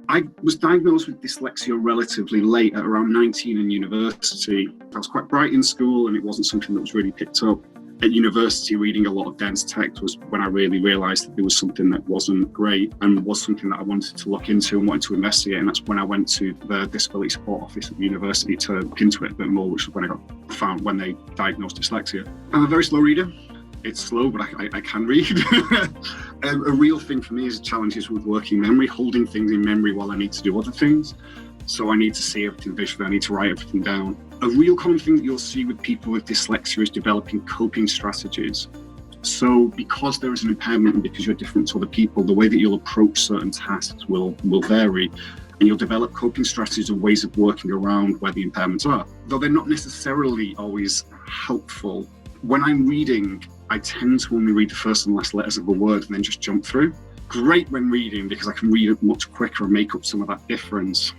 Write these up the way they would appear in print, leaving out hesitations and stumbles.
I was diagnosed with dyslexia relatively late, at around 19 in university. I was quite bright in school and it wasn't something that was really picked up. At university, reading a lot of dense text was when I really realised that there was something that wasn't great and was something that I wanted to look into and wanted to investigate. And that's when I went to the Disability Support Office at the university to look into it a bit more, which was when I got found when they diagnosed dyslexia. I'm a very slow reader. It's slow, but I can read. A real thing for me is challenges with working memory, holding things in memory while I need to do other things. So I need to see everything visually, I need to write everything down. A real common thing that you'll see with people with dyslexia is developing coping strategies. So because there is an impairment and because you're different to other people, the way that you'll approach certain tasks will vary. And you'll develop coping strategies and ways of working around where the impairments are. Though they're not necessarily always helpful. When I'm reading, I tend to only read the first and last letters of a word and then just jump through. Great when reading because I can read it much quicker and make up some of that difference.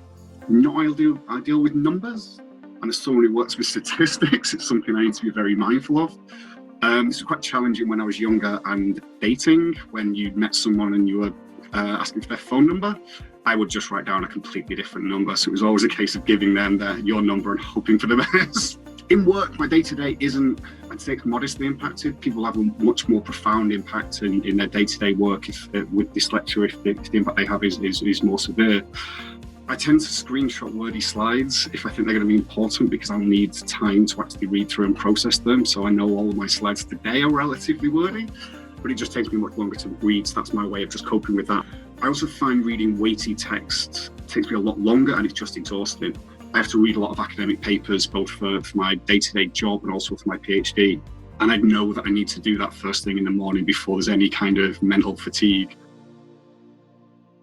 Not ideal with numbers. And as someone who works with statistics, it's something I need to be very mindful of. This was quite challenging when I was younger and dating. When you met someone and you were asking for their phone number, I would just write down a completely different number. So it was always a case of giving them your number and hoping for the best. In work, my day-to-day isn't, I'd say it's modestly impacted. People have a much more profound impact in their day-to-day work with dyslexia if the impact they have is more severe. I tend to screenshot wordy slides if I think they're going to be important because I'll need time to actually read through and process them. So I know all of my slides today are relatively wordy, but it just takes me much longer to read. So that's my way of just coping with that. I also find reading weighty text takes me a lot longer and it's just exhausting. I have to read a lot of academic papers, both for my day-to-day job and also for my PhD. And I know that I need to do that first thing in the morning before there's any kind of mental fatigue.